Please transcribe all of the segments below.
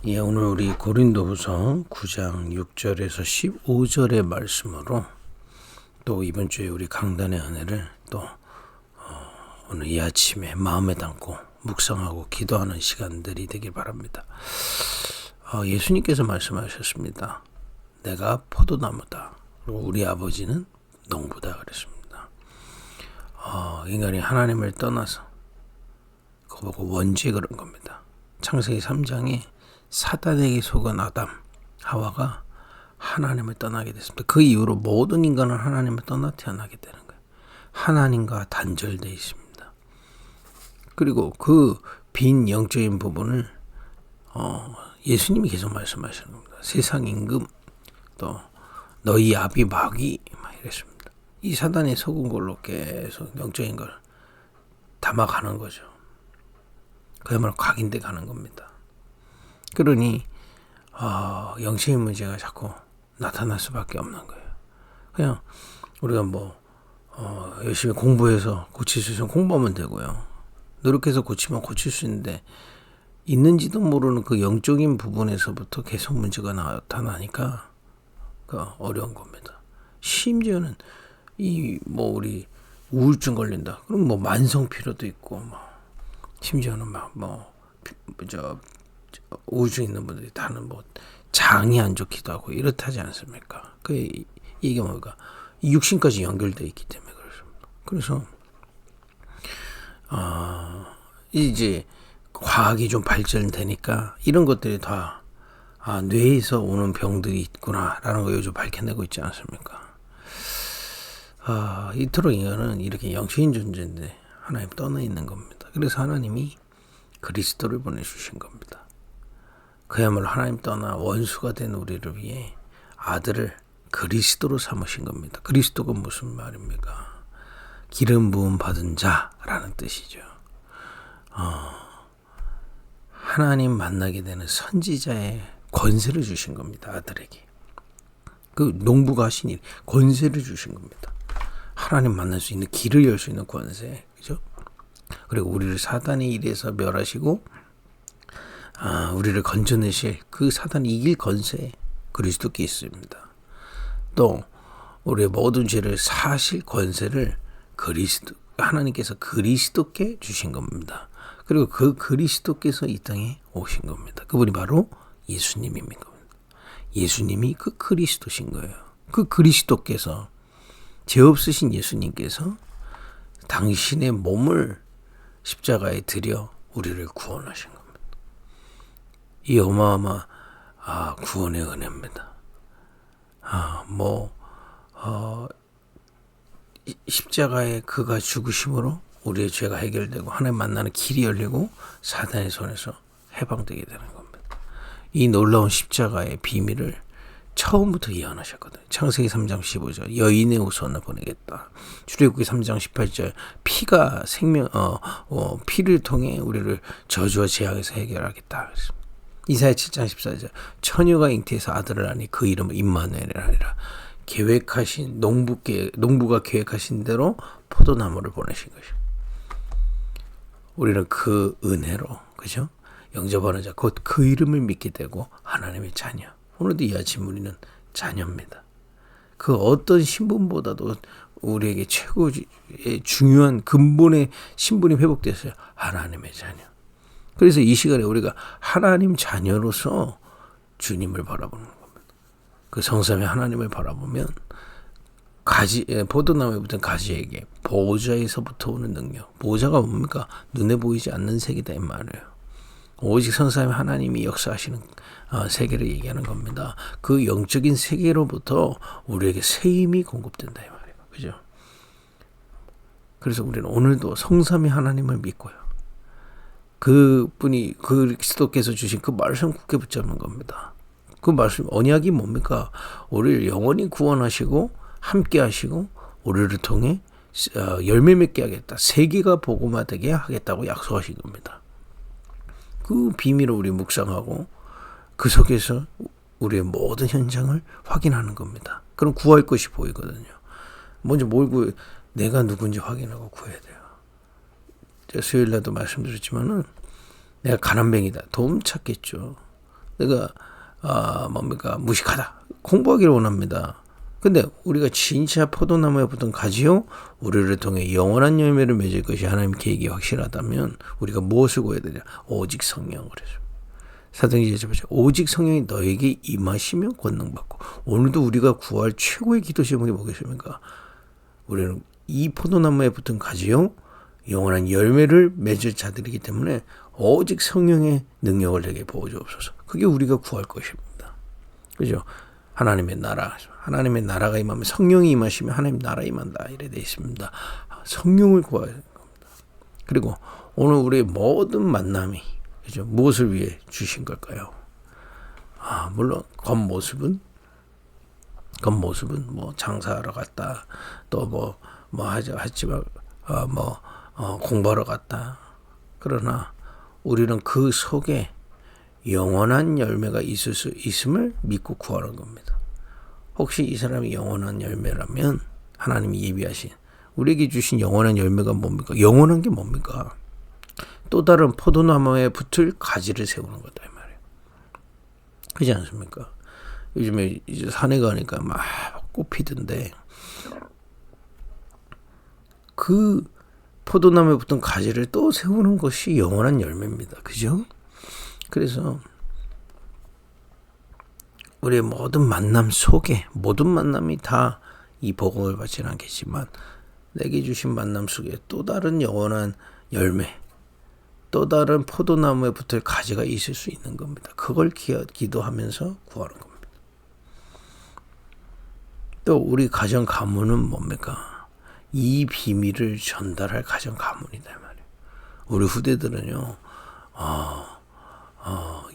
예, 오늘 우리 고린도후서 9장 6절에서 15절의 말씀으로 또 이번 주에 우리 강단의 은혜를 또 오늘 이 아침에 마음에 담고 묵상하고 기도하는 시간들이 되길 바랍니다. 예수님께서 말씀하셨습니다. 내가 포도나무다. 그리고 우리 아버지는 농부다 그랬습니다. 인간이 하나님을 떠나서 그거 보고 원죄 그런 겁니다. 창세기 3장에 사단에게 속은 아담, 하와가 하나님을 떠나게 됐습니다. 그 이후로 모든 인간은 하나님을 떠나 태어나게 되는 거예요. 하나님과 단절되어 있습니다. 그리고 그 빈 영적인 부분을 예수님이 계속 말씀하시는 겁니다. 세상 임금, 또 너희 아비 마귀 막 이랬습니다. 이 사단이 속은 걸로 계속 영적인 걸 담아가는 거죠. 그야말로 각인돼 가는 겁니다. 그러니 영적인 문제가 자꾸 나타날 수밖에 없는 거예요. 그냥 우리가 열심히 공부해서 고칠 수 있으면 공부하면 되고요. 노력해서 고치면 고칠 수 있는데 있는지도 모르는 그 영적인 부분에서부터 계속 문제가 나타나니까 어려운 겁니다. 심지어는 우리 우울증 걸린다. 그럼 만성 피로도 있고 심지어는 우울증 있는 분들이 다는 장이 안 좋기도 하고 이렇다지 않습니까? 이게 뭐가 육신까지 연결되어 있기 때문에 그렇습니다. 그래서 이제 과학이 좀 발전되니까 이런 것들이 다 뇌에서 오는 병들이 있구나라는 거 요즘 밝혀내고 있지 않습니까? 이토록 인간은 이렇게 영적인 존재인데 하나님 떠나 있는 겁니다. 그래서 하나님이 그리스도를 보내주신 겁니다. 그야말로 하나님 떠나 원수가 된 우리를 위해 아들을 그리스도로 삼으신 겁니다. 그리스도가 무슨 말입니까? 기름 부음 받은 자라는 뜻이죠. 하나님 만나게 되는 선지자의 권세를 주신 겁니다. 아들에게. 그 농부가 하신 일, 권세를 주신 겁니다. 하나님 만날 수 있는 길을 열 수 있는 권세. 그죠? 그리고 우리를 사단의 일에서 멸하시고 우리를 건져내실 그 사단이 이길 권세 그리스도께 있습니다. 또 우리의 모든 죄를 사실 권세를 하나님께서 그리스도께 주신 겁니다. 그리고 그 그리스도께서 이 땅에 오신 겁니다. 그분이 바로 예수님인 겁니다. 예수님이 그 그리스도신 거예요. 그 그리스도께서 죄 없으신 예수님께서 당신의 몸을 십자가에 들여 우리를 구원하신 겁니다. 이 어마어마한 구원의 은혜입니다. 십자가에 그가 죽으심으로 우리의 죄가 해결되고 하나님 만나는 길이 열리고 사단의 손에서 해방되게 되는 겁니다. 이 놀라운 십자가의 비밀을 처음부터 예언하셨거든요. 창세기 3장 15절 여인의 후손을 보내겠다. 출애굽기 3장 18절 피가 피를 통해 우리를 저주와 재앙에서 해결하겠다. 이사야 7장 14절 처녀가 잉태해서 아들을 낳으니 그 이름은 임마누엘이라 하니라. 계획하신 농부가 계획하신 대로 포도나무를 보내신 것이죠. 우리는 그 은혜로 그죠? 영접하는 자 곧 그 이름을 믿게 되고 하나님의 자녀. 오늘도 이 아침 우리는 자녀입니다. 그 어떤 신분보다도 우리에게 최고의 중요한 근본의 신분이 회복됐어요. 하나님의 자녀. 그래서 이 시간에 우리가 하나님 자녀로서 주님을 바라보는 겁니다. 그 성삼위 하나님을 바라보면 포도나무에 붙은 가지에게 보호자에서부터 오는 능력. 보호자가 뭡니까? 눈에 보이지 않는 세계다 이 말이에요. 오직 성삼위 하나님이 역사하시는 세계를 얘기하는 겁니다. 그 영적인 세계로부터 우리에게 새 힘이 공급된다 이 말이에요. 그죠? 그래서 우리는 오늘도 성삼위 하나님을 믿고요. 그분이 그리스도께서 주신 그 말씀 굳게 붙잡는 겁니다. 그 말씀 언약이 뭡니까? 우리를 영원히 구원하시고 함께 하시고 우리를 통해 열매 맺게 하겠다. 세계가 복음화되게 하겠다고 약속하신 겁니다. 그 비밀을 우리 묵상하고 그 속에서 우리의 모든 현장을 확인하는 겁니다. 그럼 구할 것이 보이거든요. 먼저 내가 누군지 확인하고 구해야 돼요. 수요일날도 말씀드렸지만은 내가 가난뱅이다. 도움 찾겠죠. 내가 뭡니까 무식하다 공부하기를 원합니다. 근데 우리가 진짜 포도나무에 붙은 가지요 우리를 통해 영원한 열매를 맺을 것이 하나님 계획이 확실하다면 우리가 무엇을 구해야 되냐? 오직 성령을 해서 사도행전 1장 오직 성령이 너에게 임하시면 권능받고 오늘도 우리가 구할 최고의 기도 제목이 뭐겠습니까? 우리는 이 포도나무에 붙은 가지요 영원한 열매를 맺을 자들이기 때문에 오직 성령의 능력을 내게 부어주옵소서. 그게 우리가 구할 것입니다. 그죠? 하나님의 나라가 임하면 성령이 임하시면 하나님 나라 임한다 이래 되어 있습니다. 성령을 구해야 하는 겁니다. 그리고 오늘 우리의 모든 만남이 그죠? 무엇을 위해 주신 걸까요? 물론 겉모습은 뭐 장사하러 갔다 또 하지만 공부하러 갔다. 그러나 우리는 그 속에 영원한 열매가 있을 수 있음을 믿고 구하는 겁니다. 혹시 이 사람이 영원한 열매라면 하나님이 예비하신 우리에게 주신 영원한 열매가 뭡니까? 영원한 게 뭡니까? 또 다른 포도나무에 붙을 가지를 세우는 거다 이 말이에요. 그렇지 않습니까? 요즘에 이제 산에 가니까 막 꽃 피던데 그 포도나무에 붙은 가지를 또 세우는 것이 영원한 열매입니다. 그죠? 그래서 우리의 모든 만남 속에 모든 만남이 다 이 복음을 받지는 않겠지만 내게 주신 만남 속에 또 다른 영원한 열매 또 다른 포도나무에 붙을 가지가 있을 수 있는 겁니다. 그걸 기도하면서 구하는 겁니다. 또 우리 가정 가문은 뭡니까? 이 비밀을 전달할 가정 가문이다 말이에요. 우리 후대들은요.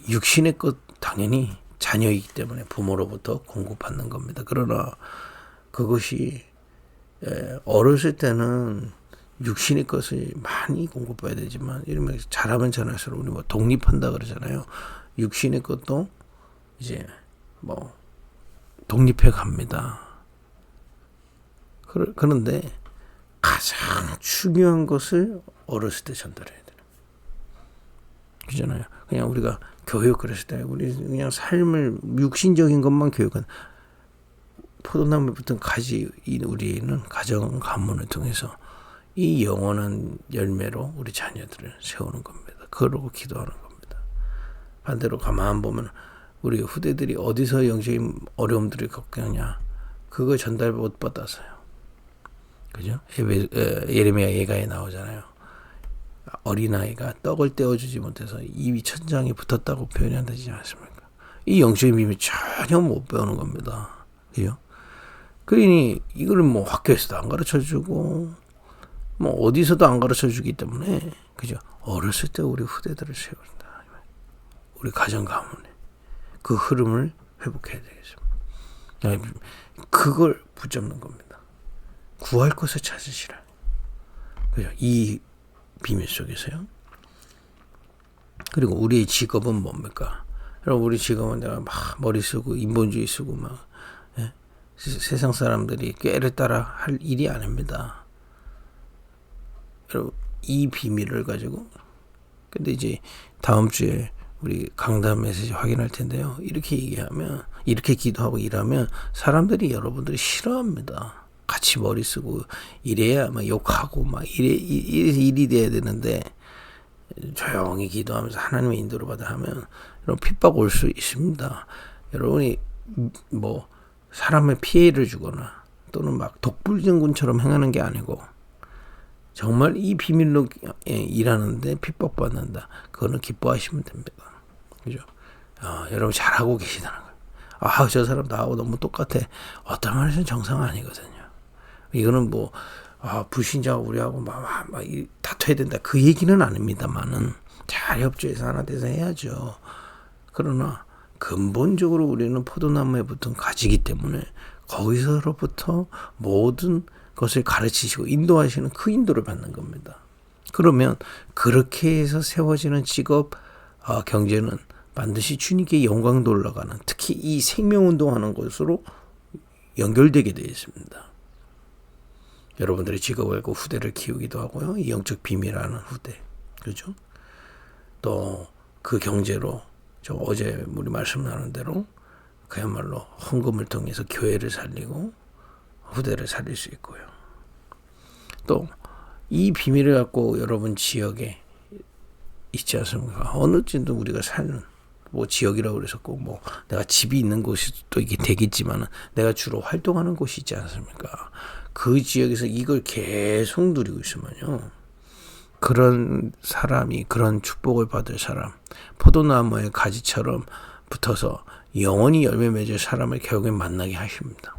육신의 것 당연히 자녀이기 때문에 부모로부터 공급받는 겁니다. 그러나 그것이 어렸을 때는 육신의 것을 많이 공급해야 되지만 이러면 잘하면 잘할수록 우리 독립한다 그러잖아요. 육신의 것도 이제 독립해 갑니다. 그런데 가장 중요한 것을 어렸을 때 전달해야 돼요. 그잖아요. 그냥 우리가 교육 그랬을 때 우리 그냥 삶을 육신적인 것만 교육한 포도나무에 붙은 가지 우리는 가정 가문을 통해서 이 영원한 열매로 우리 자녀들을 세우는 겁니다. 그러고 기도하는 겁니다. 반대로 가만 보면 우리 후대들이 어디서 영적인 어려움들을 겪느냐 그거 전달 못 받아서요. 그죠? 예레미야 예가에 나오잖아요. 어린아이가 떡을 떼어주지 못해서 입이 천장에 붙었다고 표현한다지 않습니까? 이 영적인 비밀 전혀 못 배우는 겁니다. 그죠? 그러니 이거를 학교에서도 안 가르쳐주고 어디서도 안 가르쳐주기 때문에 그죠? 어렸을 때 우리 후대들을 세운다. 우리 가정 가문에 그 흐름을 회복해야 되겠습니다. 그걸 붙잡는 겁니다. 구할 것을 찾으시라. 그죠? 이 비밀 속에서요. 그리고 우리의 직업은 뭡니까? 여러분 우리 직업은 내가 막 머리 쓰고 인본주의 쓰고 세상 사람들이 꾀를 따라 할 일이 아닙니다. 여러분 이 비밀을 가지고 근데 이제 다음 주에 우리 강단 메시지 확인할 텐데요. 이렇게 얘기하면 이렇게 기도하고 일하면 사람들이 여러분들이 싫어합니다. 같이 머리 쓰고 이래야 욕하고 일이 돼야 되는데 조용히 기도하면서 하나님의 인도를 받아 하면 여러분 핍박 올 수 있습니다. 여러분이 사람의 피해를 주거나 또는 독불장군처럼 행하는 게 아니고 정말 이 비밀로 일하는데 핍박받는다. 그거는 기뻐하시면 됩니다. 그죠? 여러분 잘하고 계시다는 거예요. 저 사람 나하고 너무 똑같아. 어떤 말에서는 정상 아니거든요. 이거는 불신자가 우리하고 다퉈야 된다. 그 얘기는 아닙니다만은 잘 협조해서 하나 돼서 해야죠. 그러나 근본적으로 우리는 포도나무에 붙은 가지기 때문에 거기서로부터 모든 것을 가르치시고 인도하시는 그 인도를 받는 겁니다. 그러면 그렇게 해서 세워지는 직업 경제는 반드시 주님께 영광도 올라가는 특히 이 생명운동하는 것으로 연결되게 되어 있습니다. 여러분들의 직업을 갖고 후대를 키우기도 하고요. 이 영적 비밀하는 후대. 그죠? 또 그 경제로 저 어제 우리 말씀 나눈 대로 그야말로 헌금을 통해서 교회를 살리고 후대를 살릴 수 있고요. 또 이 비밀을 갖고 여러분 지역에 있지 않습니까? 어느 정도 우리가 사는 뭐 지역이라고 그래서 꼭 뭐 내가 집이 있는 곳이 또 이게 되겠지만은 내가 주로 활동하는 곳이 있지 않습니까? 그 지역에서 이걸 계속 누리고 있으면요. 그런 사람이 그런 축복을 받을 사람, 포도나무의 가지처럼 붙어서 영원히 열매 맺을 사람을 결국엔 만나게 하십니다.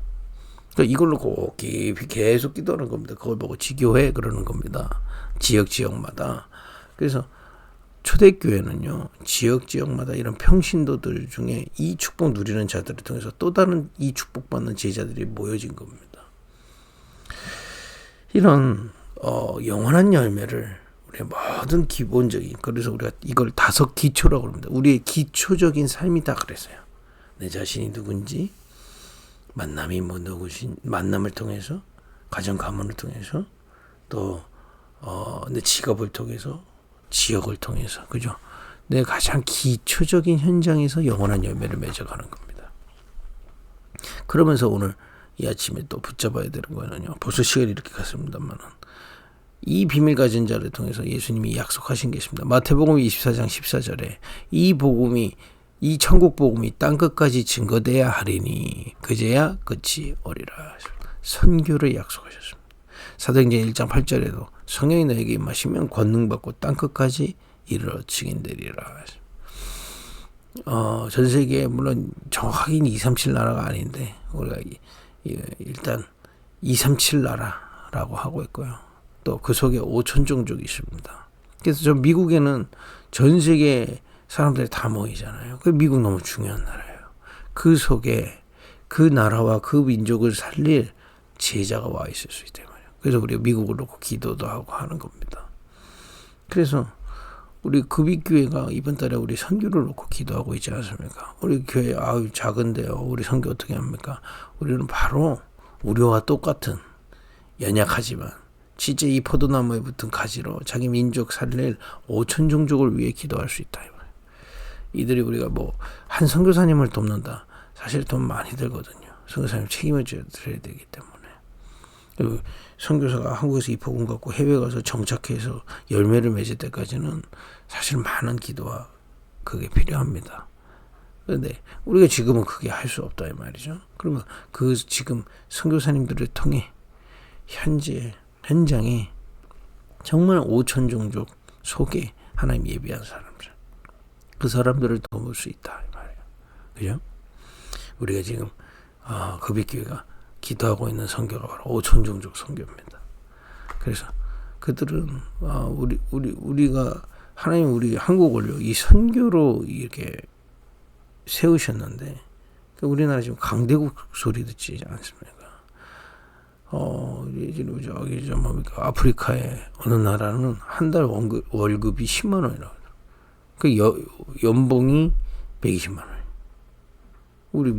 그러니까 이걸로 꼭 깊이 계속 기도하는 겁니다. 그걸 보고 지교회 그러는 겁니다. 지역마다. 그래서 초대교회는요, 지역마다 이런 평신도들 중에 이 축복 누리는 자들을 통해서 또 다른 이 축복받는 제자들이 모여진 겁니다. 이런 영원한 열매를 우리의 모든 기본적인, 그래서 우리가 이걸 5 기초라고 합니다. 우리의 기초적인 삶이 다 그랬어요. 내 자신이 누군지, 만남이 뭐 누구신, 만남을 통해서, 가정 가문을 통해서, 또 내 직업을 통해서, 지역을 통해서, 그죠? 내 가장 기초적인 현장에서 영원한 열매를 맺어가는 겁니다. 그러면서 오늘 이 아침에 또 붙잡아야 되는 거는요. 벌써 시간이 이렇게 갔습니다만은 이 비밀 가진 자를 통해서 예수님이 약속하신 게 있습니다. 마태복음 24장 14절에 이 복음이, 이 천국 복음이 땅 끝까지 증거돼야 하리니 그제야 끝이 오리라. 선교를 약속하셨습니다. 사도행전 1장 8절에도 성령이 너에게 임하시면 권능받고 땅 끝까지 이르러 증인되리라. 전 세계에 물론 정확하게 237 나라가 아닌데 우리가 일단 237 나라라고 하고 있고요. 또 그 속에 5천 종족이 있습니다. 그래서 저 미국에는 전 세계 사람들이 다 모이잖아요. 그 미국 너무 중요한 나라예요. 그 속에 그 나라와 그 민족을 살릴 제자가 와 있을 수 있단 말이에요. 그래서 우리가 미국을 놓고 기도도 하고 하는 겁니다. 그래서 우리 급익교회가 이번 달에 우리 선교를 놓고 기도하고 있지 않습니까? 우리 교회 작은데요. 우리 선교 어떻게 합니까? 우리는 바로 우리와 똑같은 연약하지만 진짜 이 포도나무에 붙은 가지로 자기 민족 살릴 5천 종족을 위해 기도할 수 있다. 이들이 우리가 뭐 한 선교사님을 돕는다. 사실 돈 많이 들거든요. 선교사님 책임을 져야 되기 때문에. 그리고 선교사가 한국에서 이 복음 갖고 해외 가서 정착해서 열매를 맺을 때까지는 사실 많은 기도와 그게 필요합니다. 그런데 우리가 지금은 그게 할 수 없다 이 말이죠. 그러면 그 지금 선교사님들을 통해 현장에 정말 5천 종족 속에 하나님 예비한 사람들, 그 사람들을 도울 수 있다 이 말이에요. 그죠? 우리가 지금 급익교회가 기도하고 있는 선교가 바로 5천 종족 선교입니다. 그래서 그들은 우리가 하나님 우리 한국을 이 선교로 이렇게 세우셨는데 우리나라 지금 강대국 소리 듣지 않습니까? 저기 뭡니까? 아프리카의 어느 나라는 한 달 월급이 10만 원이라고. 그 연봉이 120만 원. 우리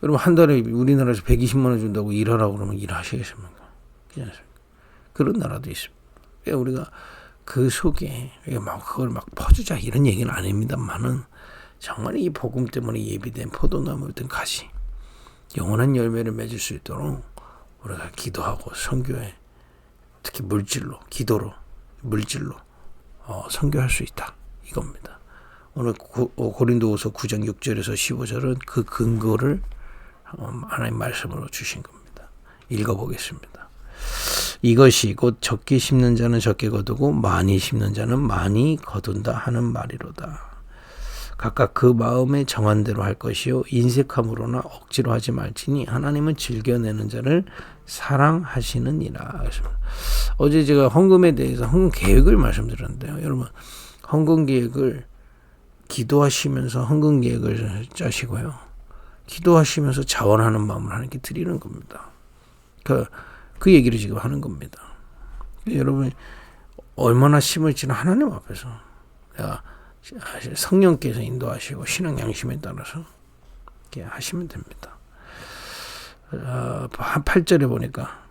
여러분 한 달에 우리나라에서 120만 원 준다고 일하라고 그러면 일하시겠습니까? 그렇지 않습니까? 그런 나라도 있습니다. 우리가 그 속에 그걸 퍼주자 이런 얘기는 아닙니다만은 정말 이 복음 때문에 예비된 포도나무든 가지 영원한 열매를 맺을 수 있도록 우리가 기도하고 선교에 특히 기도로 물질로 선교할 수 있다 이겁니다. 오늘 고린도후서 9장 6절에서 15절은 그 근거를 하나님 말씀으로 주신 겁니다. 읽어보겠습니다. 이것이 곧 적게 심는 자는 적게 거두고 많이 심는 자는 많이 거둔다 하는 말이로다. 각각 그 마음에 정한 대로 할 것이요 인색함으로나 억지로 하지 말지니 하나님은 즐겨내는 자를 사랑하시느니라. 어제 제가 헌금에 대해서 헌금 계획을 말씀드렸는데요. 여러분 헌금 계획을 기도하시면서 헌금 계획을 짜시고요. 기도하시면서 자원하는 마음을 하나님께 드리는 겁니다. 그 얘기를 지금 하는 겁니다. 여러분 얼마나 심을지는 하나님 앞에서 성령께서 인도하시고 신앙 양심에 따라서 이렇게 하시면 됩니다. 8절에 보니까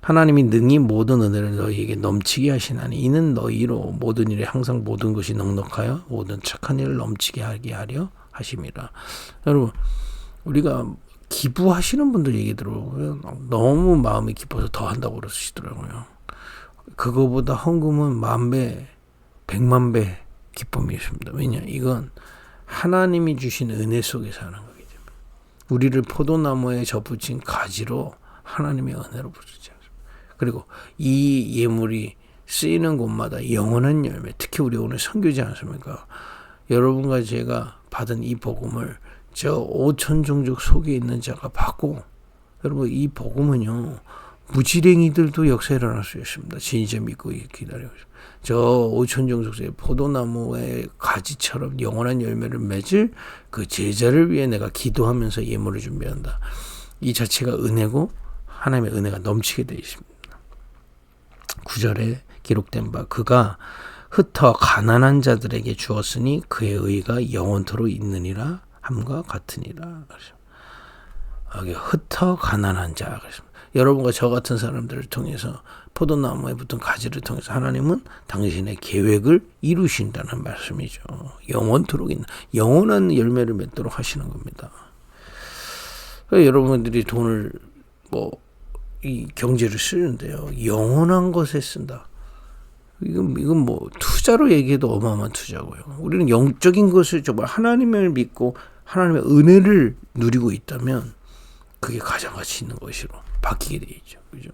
하나님이 능히 모든 은혜를 너희에게 넘치게 하시나니 이는 너희로 모든 일에 항상 모든 것이 넉넉하여 모든 착한 일을 넘치게 하게 하려 하심이라. 여러분, 우리가 기부하시는 분들 얘기 들어보면 너무 마음이 깊어서 더 한다고 그러시더라고요. 그거보다 헌금은 10,000배, 100,000배 기쁨이 있습니다. 왜냐? 이건 하나님이 주신 은혜 속에서 하는 거기 때문에. 우리를 포도나무에 접붙인 가지로 하나님의 은혜로 부르지 않습니다. 그리고 이 예물이 쓰이는 곳마다 영원한 열매, 특히 우리 오늘 선교지 않습니까? 여러분과 제가 받은 이 복음을 저 5천 종족 속에 있는 자가 받고, 여러분 이 복음은요 무지랭이들도 역사에 일어날 수 있습니다. 진짜 믿고 기다리고 있습니다. 저 5천 종족의 포도나무의 가지처럼 영원한 열매를 맺을 그 제자를 위해 내가 기도하면서 예물을 준비한다. 이 자체가 은혜고 하나님의 은혜가 넘치게 되어 있습니다. 9절에 기록된 바 그가 흩어 가난한 자들에게 주었으니 그의 의가 영원토록 있느니라 함과 같으니라. 흩어 가난한 자. 여러분과 저 같은 사람들을 통해서 포도나무에 붙은 가지를 통해서 하나님은 당신의 계획을 이루신다는 말씀이죠. 영원토록 있는 영원한 열매를 맺도록 하시는 겁니다. 여러분들이 돈을 이 경제를 쓰는데요, 영원한 것에 쓴다. 이건 뭐 투자로 얘기해도 어마어마한 투자고요. 우리는 영적인 것을 정말 하나님을 믿고 하나님의 은혜를 누리고 있다면 그게 가장 가치 있는 것으로 바뀌게 되어 있죠. 그죠?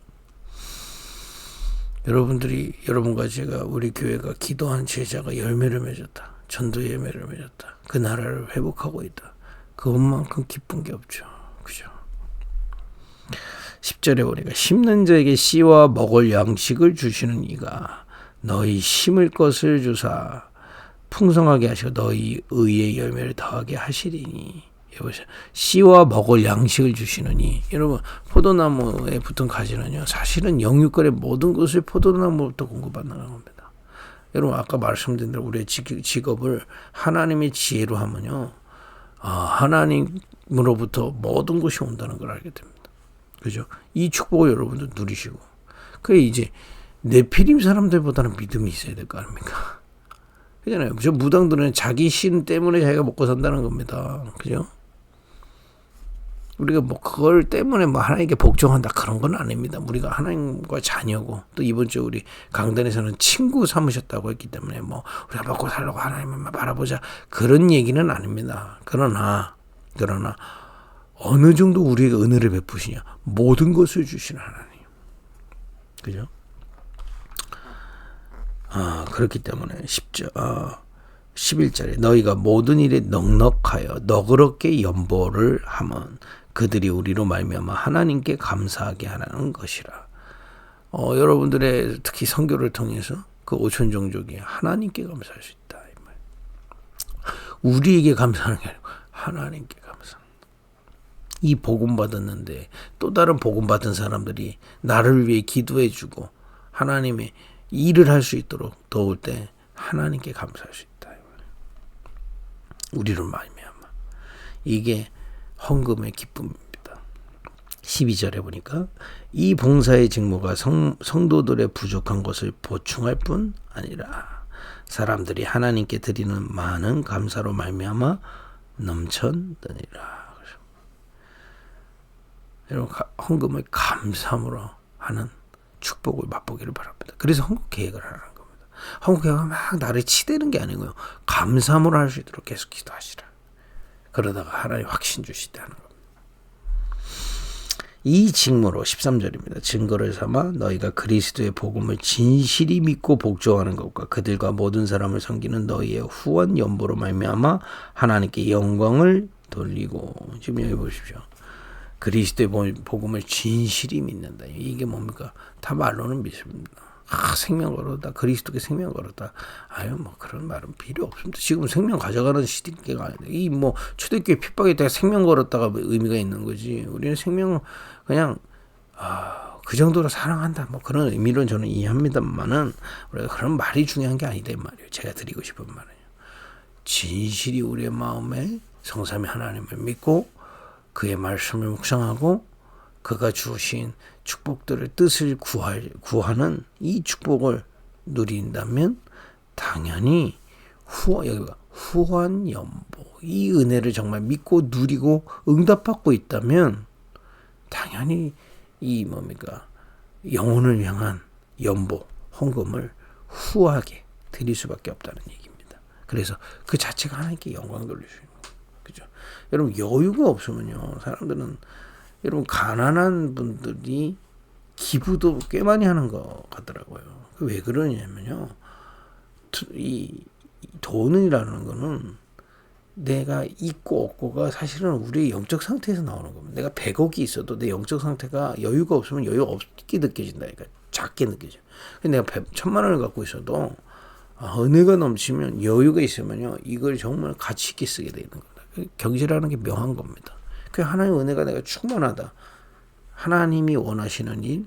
여러분과 제가 우리 교회가 기도한 제자가 열매를 맺었다. 전도 열매를 맺었다. 그 나라를 회복하고 있다. 그것만큼 기쁜 게 없죠. 그죠? 10절에 보니까 심는 자에게 씨와 먹을 양식을 주시는 이가 너희 심을 것을 주사 풍성하게 하시고 너희 의의 열매를 더하게 하시리니. 여보세요. 씨와 먹을 양식을 주시느니. 여러분, 포도나무에 붙은 가지는요, 사실은 영육간의 모든 것을 포도나무로부터 공급받는 겁니다. 여러분, 아까 말씀드린 대로 우리의 직업을 하나님의 지혜로 하면요, 하나님으로부터 모든 것이 온다는 걸 알게 됩니다. 그죠? 이 축복을 여러분들 누리시고. 그게 이제 네피림 사람들보다는 믿음이 있어야 될 거 아닙니까? 그잖아요. 저 무당들은 자기 신 때문에 자기가 먹고 산다는 겁니다. 그죠? 우리가 그걸 때문에 하나님께 복종한다 그런 건 아닙니다. 우리가 하나님과 자녀고, 또 이번 주 우리 강단에서는 친구 삼으셨다고 했기 때문에 우리가 먹고 살려고 하나님만 바라보자 그런 얘기는 아닙니다. 그러나 어느 정도 우리에게 은혜를 베푸시냐? 모든 것을 주시는 하나님. 그죠? 그렇기 때문에 11절에 너희가 모든 일에 넉넉하여 너그럽게 연보를 하면 그들이 우리로 말미암아 하나님께 감사하게 하라는 것이라. 여러분들의 특히 선교를 통해서 그 5천 종족이 하나님께 감사할 수 있다. 이 말. 우리에게 감사하는 게 아니고 하나님께 감사합니다. 이 복음 받았는데 또 다른 복음 받은 사람들이 나를 위해 기도해주고 하나님의 일을 할 수 있도록 도울 때 하나님께 감사할 수 있다. 우리로 말미암아. 이게 헌금의 기쁨입니다. 12절에 보니까 이 봉사의 직무가 성도들의 부족한 것을 보충할 뿐 아니라 사람들이 하나님께 드리는 많은 감사로 말미암아 넘쳤느니라. 여러분, 헌금을 감사함으로 하는 축복을 맛보기를 바랍니다. 그래서 헌금 계획을 하라는 겁니다. 헌금 계획은 막 나를 치대는 게 아니고요, 감사함으로 할 수 있도록 계속 기도하시라. 그러다가 하나님 확신 주시다는 겁니다. 이 직무로 13절입니다. 증거를 삼아 너희가 그리스도의 복음을 진실히 믿고 복종하는 것과 그들과 모든 사람을 섬기는 너희의 후원 연보로 말미암아 하나님께 영광을 돌리고. 지금 여기 보십시오. 그리스도의 복음을 진실히 믿는다. 이게 뭡니까? 다 말로는 믿습니다. 생명 걸었다. 그리스도께 생명 걸었다. 그런 말은 필요 없습니다. 지금 생명 가져가는 시대가 아닌데, 초대교회 핍박에 대해 생명 걸었다가 의미가 있는 거지. 우리는 생명 그냥 그 정도로 사랑한다. 그런 의미로 저는 이해합니다만은 우리가 그런 말이 중요한 게 아니다 이 말이에요. 제가 드리고 싶은 말은요. 진실이 우리의 마음에 성삼위 하나님을 믿고 그의 말씀을 묵상하고 그가 주신 축복들을 뜻을 구하는 이 축복을 누린다면 당연히 후환연보, 이 은혜를 정말 믿고 누리고 응답받고 있다면 당연히 이 영혼을 향한 연보, 헌금을 후하게 드릴 수밖에 없다는 얘기입니다. 그래서 그 자체가 하나님께 영광 돌릴 수 있는 거예요. 그죠? 여러분, 여유가 없으면요, 사람들은, 여러분, 가난한 분들이 기부도 꽤 많이 하는 것 같더라고요. 왜 그러냐면요, 이 돈이라는 거는 내가 있고 없고가 사실은 우리의 영적 상태에서 나오는 겁니다. 내가 100억이 있어도 내 영적 상태가 여유가 없으면 여유 없게 느껴진다. 그러니까 작게 느껴져. 내가 1,000만 원을 갖고 있어도 은혜가 넘치면, 여유가 있으면요, 이걸 정말 가치 있게 쓰게 되는 겁니다. 경제라는 게 묘한 겁니다. 그 하나님의 은혜가 내가 충만하다. 하나님이 원하시는 일,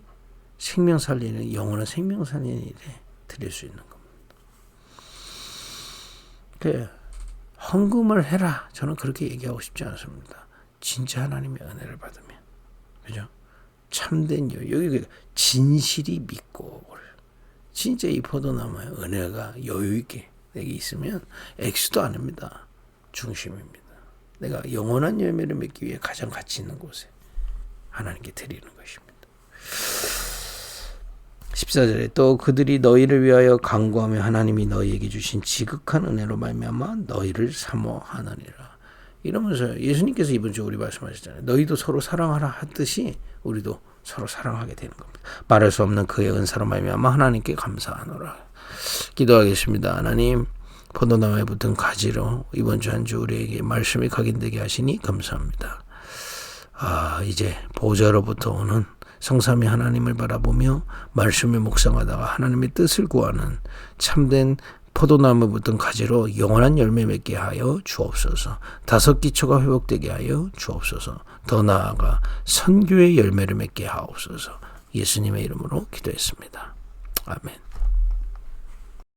생명 살리는, 영원한 생명 살리는 일에 드릴 수 있는 겁니다. 헌금을 해라. 저는 그렇게 얘기하고 싶지 않습니다. 진짜 하나님의 은혜를 받으면, 그죠? 참된 여유, 진실이 믿고, 진짜 이 포도나무의 은혜가 여유 있게 내게 있으면 액수도 아닙니다. 중심입니다. 내가 영원한 열매를 맺기 위해 가장 가치 있는 곳에 하나님께 드리는 것입니다. 14절에 또 그들이 너희를 위하여 간구하며 하나님이 너희에게 주신 지극한 은혜로 말미암아 너희를 사모하느니라. 이러면서 예수님께서 이번 주에 우리 말씀하셨잖아요. 너희도 서로 사랑하라 하듯이 우리도 서로 사랑하게 되는 겁니다. 말할 수 없는 그의 은사로 말미암아 하나님께 감사하노라. 기도하겠습니다. 하나님, 포도나무에 붙은 가지로 이번 주 한 주 우리에게 말씀이 각인되게 하시니 감사합니다. 이제 보좌로부터 오는 성삼위 하나님을 바라보며 말씀을 묵상하다가 하나님의 뜻을 구하는 참된 포도나무에 붙은 가지로 영원한 열매 맺게 하여 주옵소서. 5 기초가 회복되게 하여 주옵소서. 더 나아가 선교의 열매를 맺게 하옵소서. 예수님의 이름으로 기도했습니다. 아멘.